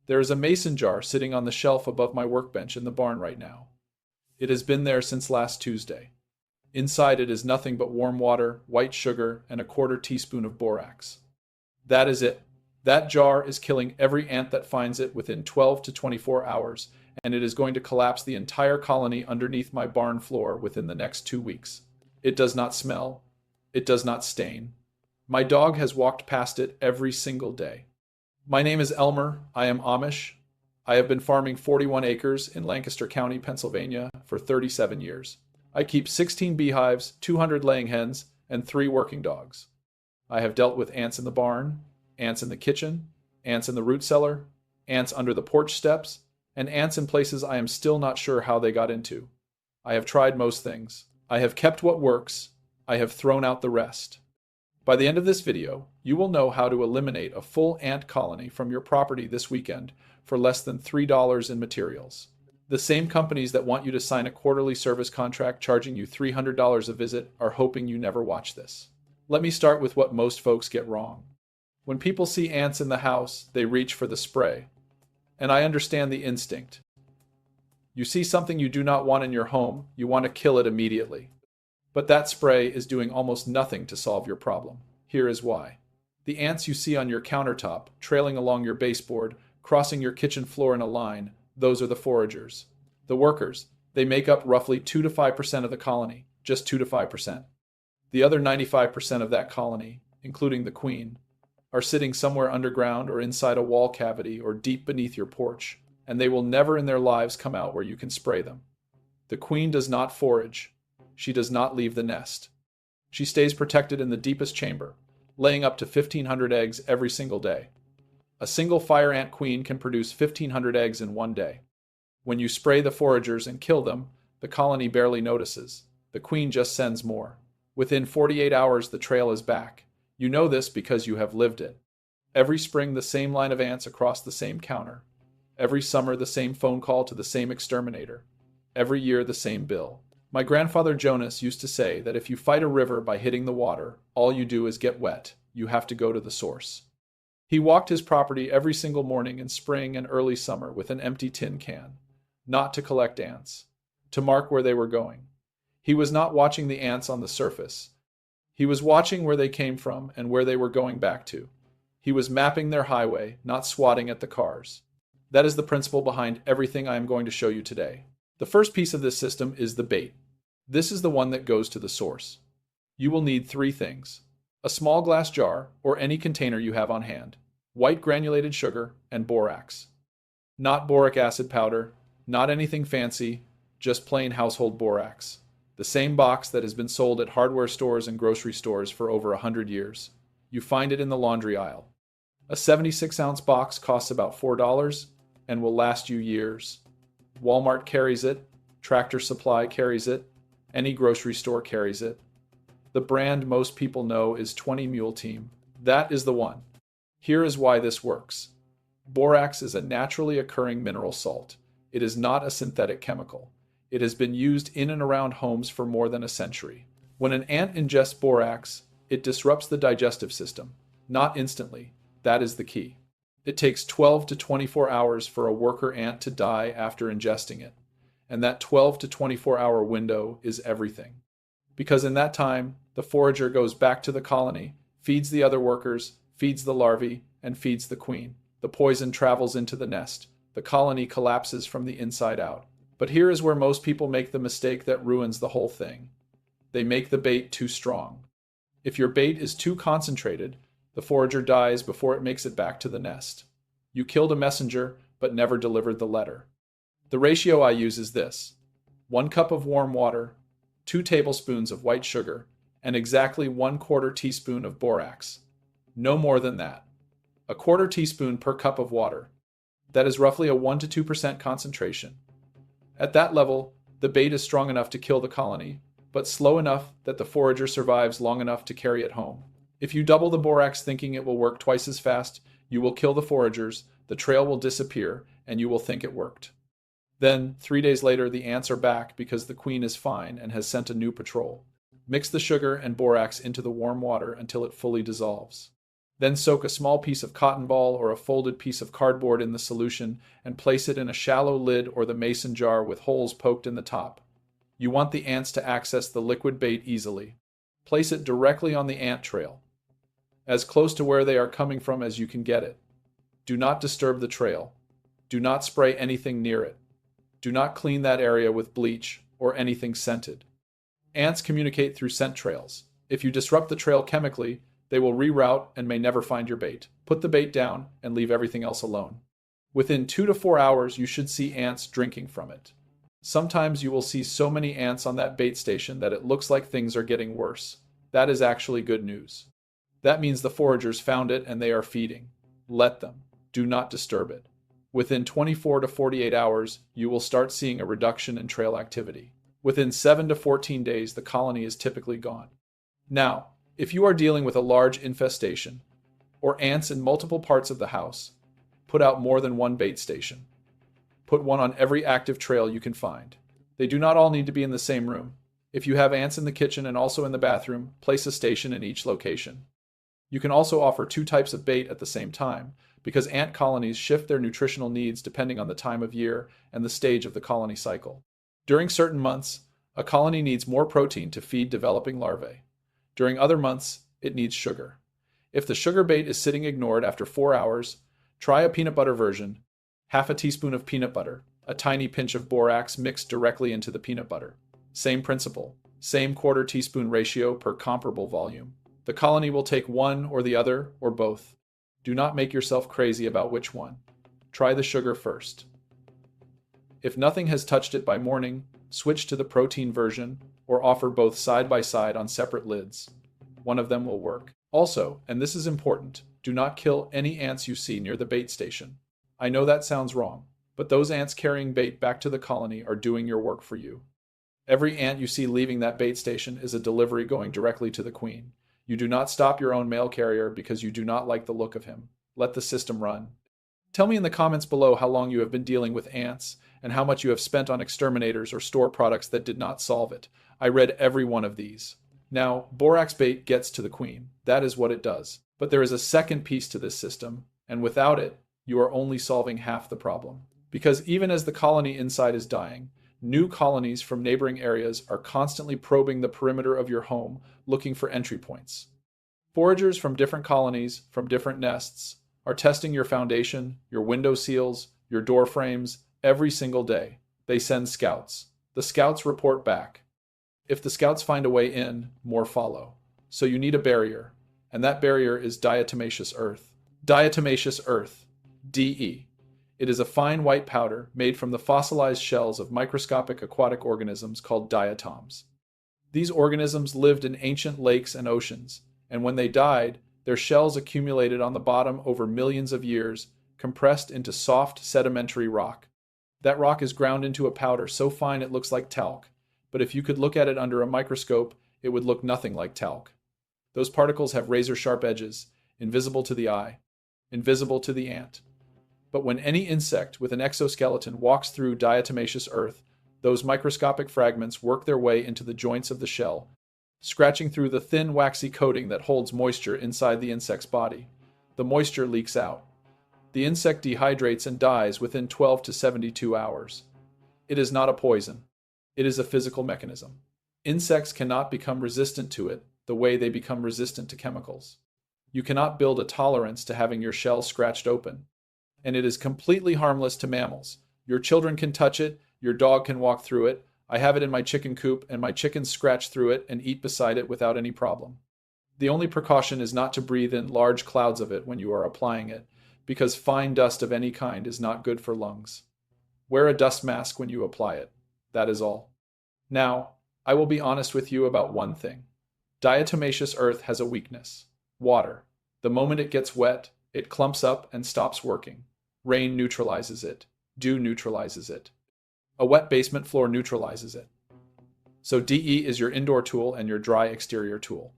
There is a mason jar sitting on the shelf above my workbench in the barn right now. It has been there since last Tuesday. Inside it is nothing but warm water, white sugar, and a quarter teaspoon of borax. That is it. That jar is killing every ant that finds it within 12 to 24 hours, and it is going to collapse the entire colony underneath my barn floor within the next 2 weeks. It does not smell. It does not stain. My dog has walked past it every single day. My name is Elmer. I am Amish. I have been farming 41 acres in Lancaster County, Pennsylvania for 37 years. I keep 16 beehives, 200 laying hens, and 3 working dogs. I have dealt with ants in the barn, ants in the kitchen, ants in the root cellar, ants under the porch steps, and ants in places I am still not sure how they got into. I have tried most things. I have kept what works. I have thrown out the rest. By the end of this video, you will know how to eliminate a full ant colony from your property this weekend for less than $3 in materials. The same companies that want you to sign a quarterly service contract charging you $300 a visit are hoping you never watch this. Let me start with what most folks get wrong. When people see ants in the house, they reach for the spray. And I understand the instinct. You see something you do not want in your home, you want to kill it immediately. But that spray is doing almost nothing to solve your problem. Here is why. The ants you see on your countertop, trailing along your baseboard, crossing your kitchen floor in a line, those are the foragers. The workers, they make up roughly 2 to 5% of the colony, just 2 to 5%. The other 95% of that colony, including the queen, are sitting somewhere underground or inside a wall cavity or deep beneath your porch, and they will never in their lives come out where you can spray them. The queen does not forage. She does not leave the nest. She stays protected in the deepest chamber, laying up to 1,500 eggs every single day. A single fire ant queen can produce 1,500 eggs in one day. When you spray the foragers and kill them, the colony barely notices. The queen just sends more. Within 48 hours, the trail is back. You know this because you have lived it. Every spring, the same line of ants across the same counter. Every summer, the same phone call to the same exterminator. Every year, the same bill. My grandfather Jonas used to say that if you fight a river by hitting the water, all you do is get wet. You have to go to the source. He walked his property every single morning in spring and early summer with an empty tin can, not to collect ants, to mark where they were going. He was not watching the ants on the surface. He was watching where they came from and where they were going back to. He was mapping their highway, not swatting at the cars. That is the principle behind everything I am going to show you today. The first piece of this system is the bait. This is the one that goes to the source. You will need 3 things: a small glass jar or any container you have on hand, white granulated sugar, and borax. Not boric acid powder, not anything fancy, just plain household borax. The same box that has been sold at hardware stores and grocery stores for over 100 years. You find it in the laundry aisle. A 76-ounce box costs about $4 and will last you years. Walmart carries it, Tractor Supply carries it, any grocery store carries it. The brand most people know is 20 Mule Team. That is the one. Here is why this works. Borax is a naturally occurring mineral salt. It is not a synthetic chemical. It has been used in and around homes for more than a century. When an ant ingests borax, it disrupts the digestive system. Not instantly. That is the key. It takes 12 to 24 hours for a worker ant to die after ingesting it. And that 12 to 24-hour window is everything. Because in that time, the forager goes back to the colony, feeds the other workers, feeds the larvae, and feeds the queen. The poison travels into the nest. The colony collapses from the inside out. But here is where most people make the mistake that ruins the whole thing. They make the bait too strong. If your bait is too concentrated, the forager dies before it makes it back to the nest. You killed a messenger, but never delivered the letter. The ratio I use is this: 1 cup of warm water, 2 tablespoons of white sugar, and exactly 1/4 teaspoon of borax. No more than that. 1/4 teaspoon per cup of water. That is roughly a 1 to 2% concentration. At that level, the bait is strong enough to kill the colony, but slow enough that the forager survives long enough to carry it home. If you double the borax thinking it will work twice as fast, you will kill the foragers, the trail will disappear, and you will think it worked. Then, 3 days later, the ants are back because the queen is fine and has sent a new patrol. Mix the sugar and borax into the warm water until it fully dissolves. Then soak a small piece of cotton ball or a folded piece of cardboard in the solution and place it in a shallow lid or the mason jar with holes poked in the top. You want the ants to access the liquid bait easily. Place it directly on the ant trail, as close to where they are coming from as you can get it. Do not disturb the trail. Do not spray anything near it. Do not clean that area with bleach or anything scented. Ants communicate through scent trails. If you disrupt the trail chemically, they will reroute and may never find your bait. Put the bait down and leave everything else alone. Within 2 to 4 hours, you should see ants drinking from it. Sometimes you will see so many ants on that bait station that it looks like things are getting worse. That is actually good news. That means the foragers found it and they are feeding. Let them. Do not disturb it. Within 24 to 48 hours, you will start seeing a reduction in trail activity. Within 7 to 14 days, the colony is typically gone. Now, if you are dealing with a large infestation, or ants in multiple parts of the house, put out more than one bait station. Put one on every active trail you can find. They do not all need to be in the same room. If you have ants in the kitchen and also in the bathroom, place a station in each location. You can also offer 2 types of bait at the same time, because ant colonies shift their nutritional needs depending on the time of year and the stage of the colony cycle. During certain months, a colony needs more protein to feed developing larvae. During other months, it needs sugar. If the sugar bait is sitting ignored after 4 hours, try a peanut butter version. Half a teaspoon of peanut butter, a tiny pinch of borax mixed directly into the peanut butter. Same principle, same quarter teaspoon ratio per comparable volume. The colony will take one or the other or both. Do not make yourself crazy about which one. Try the sugar first. If nothing has touched it by morning, switch to the protein version or offer both side by side on separate lids. One of them will work. Also, and this is important, do not kill any ants you see near the bait station. I know that sounds wrong, but those ants carrying bait back to the colony are doing your work for you. Every ant you see leaving that bait station is a delivery going directly to the queen. You do not stop your own mail carrier because you do not like the look of him. Let the system run. Tell me in the comments below how long you have been dealing with ants and how much you have spent on exterminators or store products that did not solve it. I read every one of these. Now, borax bait gets to the queen. That is what it does. But there is a second piece to this system, and without it, you are only solving half the problem. Because even as the colony inside is dying, new colonies from neighboring areas are constantly probing the perimeter of your home, looking for entry points. Foragers from different colonies, from different nests, are testing your foundation, your window seals, your door frames, every single day. They send scouts. The scouts report back. If the scouts find a way in, more follow. So you need a barrier, and that barrier is diatomaceous earth. Diatomaceous earth, DE. It is a fine white powder made from the fossilized shells of microscopic aquatic organisms called diatoms. These organisms lived in ancient lakes and oceans, and when they died, their shells accumulated on the bottom over millions of years, compressed into soft sedimentary rock. That rock is ground into a powder so fine it looks like talc, but if you could look at it under a microscope, it would look nothing like talc. Those particles have razor-sharp edges, invisible to the eye, invisible to the ant. But when any insect with an exoskeleton walks through diatomaceous earth, those microscopic fragments work their way into the joints of the shell, scratching through the thin, waxy coating that holds moisture inside the insect's body. The moisture leaks out. The insect dehydrates and dies within 12 to 72 hours. It is not a poison. It is a physical mechanism. Insects cannot become resistant to it the way they become resistant to chemicals. You cannot build a tolerance to having your shell scratched open. And it is completely harmless to mammals. Your children can touch it, your dog can walk through it. I have it in my chicken coop, and my chickens scratch through it and eat beside it without any problem. The only precaution is not to breathe in large clouds of it when you are applying it, because fine dust of any kind is not good for lungs. Wear a dust mask when you apply it. That is all. Now, I will be honest with you about one thing. Diatomaceous earth has a weakness. Water. The moment it gets wet, it clumps up and stops working. Rain neutralizes it. Dew neutralizes it. A wet basement floor neutralizes it. So DE is your indoor tool and your dry exterior tool.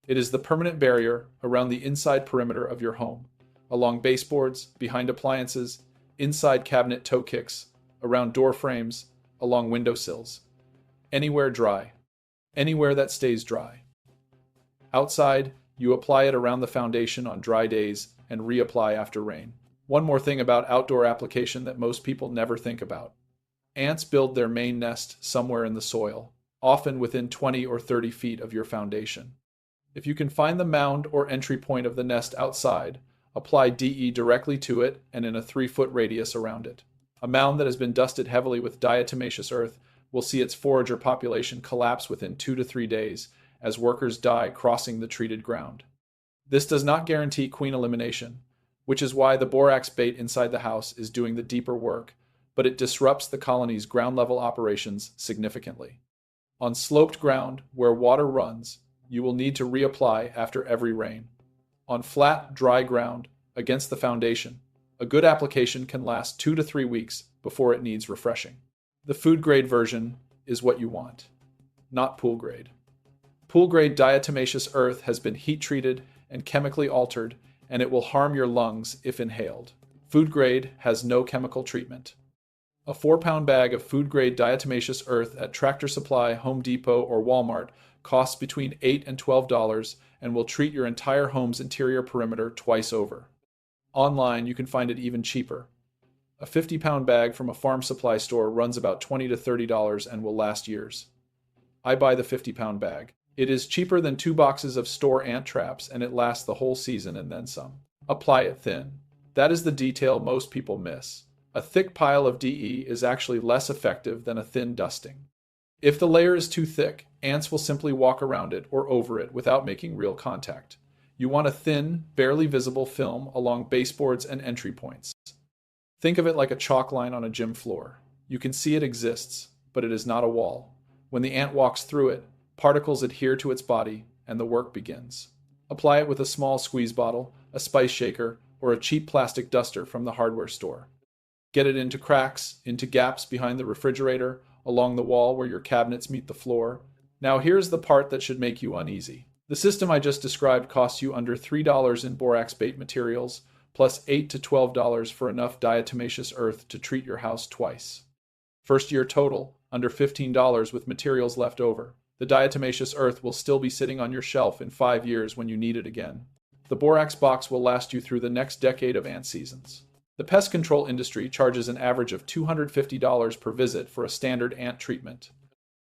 It is the permanent barrier around the inside perimeter of your home, along baseboards, behind appliances, inside cabinet toe kicks, around door frames, along windowsills. Anywhere dry. Anywhere that stays dry. Outside, You apply it around the foundation on dry days and reapply after rain. One more thing about outdoor application that most people never think about. Ants build their main nest somewhere in the soil, often within 20 or 30 feet of your foundation. If you can find the mound or entry point of the nest outside, apply DE directly to it and in a 3-foot radius around it. A mound that has been dusted heavily with diatomaceous earth will see its forager population collapse within 2 to 3 days as workers die crossing the treated ground. This does not guarantee queen elimination, which is why the borax bait inside the house is doing the deeper work, but it disrupts the colony's ground-level operations significantly. On sloped ground, where water runs, you will need to reapply after every rain. On flat, dry ground, against the foundation, a good application can last 2 to 3 weeks before it needs refreshing. The food-grade version is what you want, not pool-grade. Pool-grade diatomaceous earth has been heat-treated and chemically altered, and it will harm your lungs if inhaled. Food-grade has no chemical treatment. A 4-pound bag of food-grade diatomaceous earth at Tractor Supply, Home Depot, or Walmart costs between $8 and $12 and will treat your entire home's interior perimeter twice over. Online, you can find it even cheaper. A 50-pound bag from a farm supply store runs about $20 to $30 and will last years. I buy the 50-pound bag. It is cheaper than 2 boxes of store ant traps, and it lasts the whole season and then some. Apply it thin. That is the detail most people miss. A thick pile of DE is actually less effective than a thin dusting. If the layer is too thick, ants will simply walk around it or over it without making real contact. You want a thin, barely visible film along baseboards and entry points. Think of it like a chalk line on a gym floor. You can see it exists, but it is not a wall. When the ant walks through it, particles adhere to its body, and the work begins. Apply it with a small squeeze bottle, a spice shaker, or a cheap plastic duster from the hardware store. Get it into cracks, into gaps behind the refrigerator, along the wall where your cabinets meet the floor. Now here's the part that should make you uneasy. The system I just described costs you under $3 in borax bait materials, plus $8 to $12 for enough diatomaceous earth to treat your house twice. First year total, under $15 with materials left over. The diatomaceous earth will still be sitting on your shelf in 5 years when you need it again. The borax box will last you through the next decade of ant seasons. The pest control industry charges an average of $250 per visit for a standard ant treatment.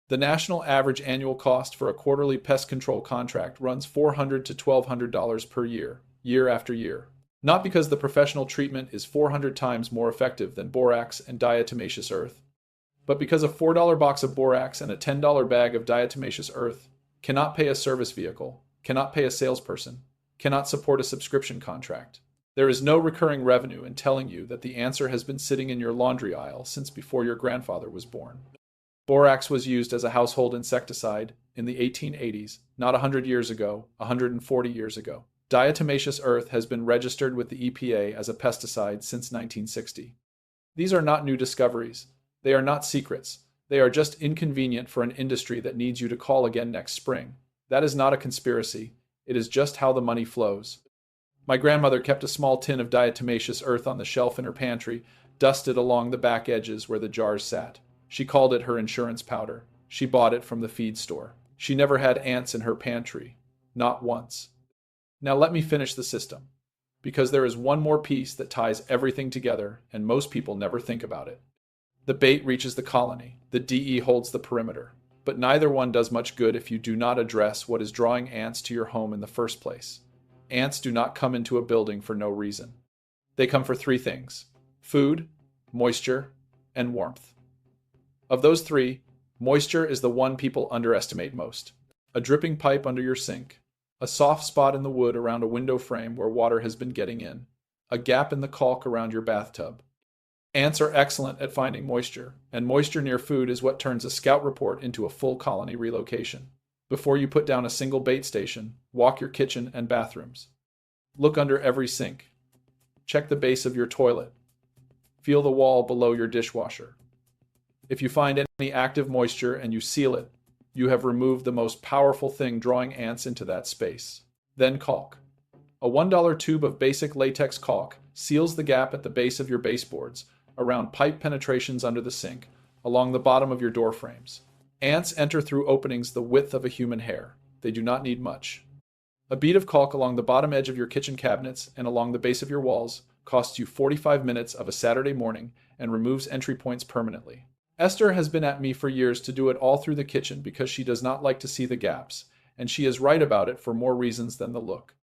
The national average annual cost for a quarterly pest control contract runs $400 to $1,200 per year, year after year. Not because the professional treatment is 400 times more effective than borax and diatomaceous earth, but because a $4 box of borax and a $10 bag of diatomaceous earth cannot pay a service vehicle, cannot pay a salesperson, cannot support a subscription contract. There is no recurring revenue in telling you that the answer has been sitting in your laundry aisle since before your grandfather was born. Borax was used as a household insecticide in the 1880s, not 100 years ago, 140 years ago. Diatomaceous earth has been registered with the EPA as a pesticide since 1960. These are not new discoveries. They are not secrets. They are just inconvenient for an industry that needs you to call again next spring. That is not a conspiracy. It is just how the money flows. My grandmother kept a small tin of diatomaceous earth on the shelf in her pantry, dusted along the back edges where the jars sat. She called it her insurance powder. She bought it from the feed store. She never had ants in her pantry. Not once. Now let me finish the system, because there is one more piece that ties everything together, and most people never think about it. The bait reaches the colony. The DE holds the perimeter. But neither one does much good if you do not address what is drawing ants to your home in the first place. Ants do not come into a building for no reason. They come for 3 things: food, moisture, and warmth. Of those 3, moisture is the one people underestimate most. A dripping pipe under your sink, a soft spot in the wood around a window frame where water has been getting in, a gap in the caulk around your bathtub. Ants are excellent at finding moisture, and moisture near food is what turns a scout report into a full colony relocation. Before you put down a single bait station, walk your kitchen and bathrooms. Look under every sink. Check the base of your toilet. Feel the wall below your dishwasher. If you find any active moisture and you seal it, you have removed the most powerful thing drawing ants into that space. Then caulk. A $1 tube of basic latex caulk seals the gap at the base of your baseboards, around pipe penetrations under the sink, along the bottom of your door frames. Ants enter through openings the width of a human hair. They do not need much. A bead of caulk along the bottom edge of your kitchen cabinets and along the base of your walls costs you 45 minutes of a Saturday morning and removes entry points permanently. Esther has been at me for years to do it all through the kitchen because she does not like to see the gaps, and she is right about it for more reasons than the look.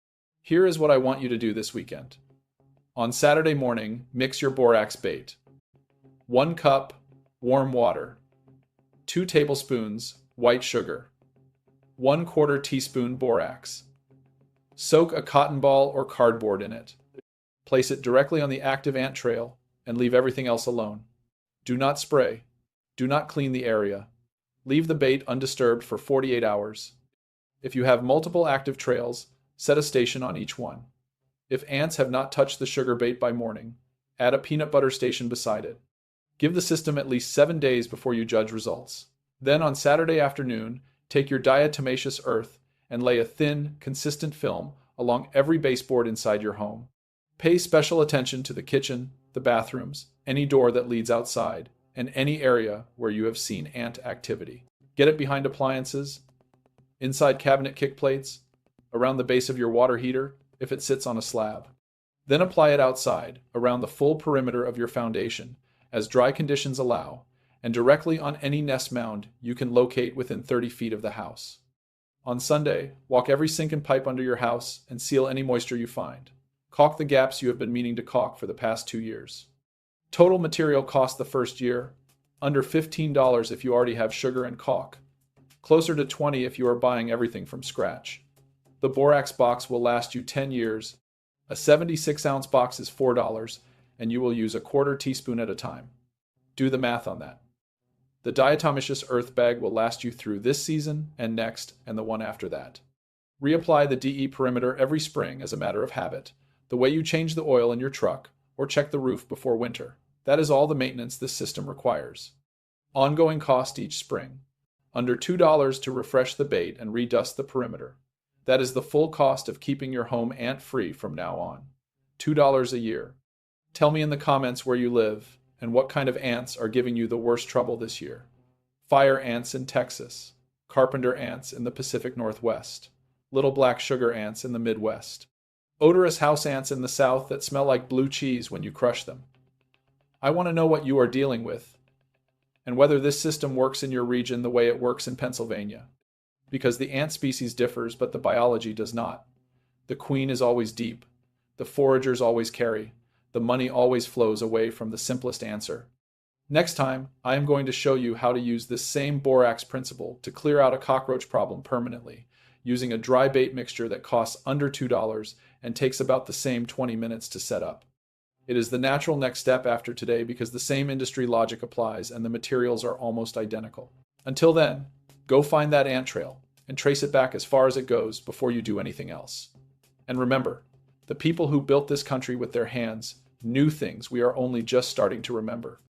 Here is what I want you to do this weekend. On Saturday morning, mix your borax bait. 1 cup warm water, 2 tablespoons white sugar, 1/4 teaspoon borax. Soak a cotton ball or cardboard in it. Place it directly on the active ant trail and leave everything else alone. Do not spray. Do not clean the area. Leave the bait undisturbed for 48 hours. If you have multiple active trails, set a station on each one. If ants have not touched the sugar bait by morning, add a peanut butter station beside it. Give the system at least 7 days before you judge results. Then on Saturday afternoon, take your diatomaceous earth and lay a thin, consistent film along every baseboard inside your home. Pay special attention to the kitchen, the bathrooms, any door that leads outside, and any area where you have seen ant activity. Get it behind appliances, inside cabinet kick plates, around the base of your water heater if it sits on a slab. Then apply it outside, around the full perimeter of your foundation, as dry conditions allow, and directly on any nest mound you can locate within 30 feet of the house. On Sunday, walk every sink and pipe under your house and seal any moisture you find. Caulk the gaps you have been meaning to caulk for the past 2 years. Total material cost the first year, under $15 if you already have sugar and caulk, closer to $20 if you are buying everything from scratch. The borax box will last you 10 years. A 76-ounce box is $4, and you will use a 1/4 teaspoon at a time. Do the math on that. The diatomaceous earth bag will last you through this season and next and the one after that. Reapply the DE perimeter every spring as a matter of habit, the way you change the oil in your truck or check the roof before winter. That is all the maintenance this system requires. Ongoing cost each spring. Under $2 to refresh the bait and redust the perimeter. That is the full cost of keeping your home ant-free from now on. $2 a year. Tell me in the comments where you live and what kind of ants are giving you the worst trouble this year. Fire ants in Texas, carpenter ants in the Pacific Northwest, little black sugar ants in the Midwest, odorous house ants in the South that smell like blue cheese when you crush them. I want to know what you are dealing with and whether this system works in your region the way it works in Pennsylvania. Because the ant species differs, but the biology does not. The queen is always deep. The foragers always carry. The money always flows away from the simplest answer. Next time, I am going to show you how to use this same borax principle to clear out a cockroach problem permanently, using a dry bait mixture that costs under $2 and takes about the same 20 minutes to set up. It is the natural next step after today because the same industry logic applies and the materials are almost identical. Until then, go find that ant trail and trace it back as far as it goes before you do anything else. And remember, the people who built this country with their hands knew things we are only just starting to remember.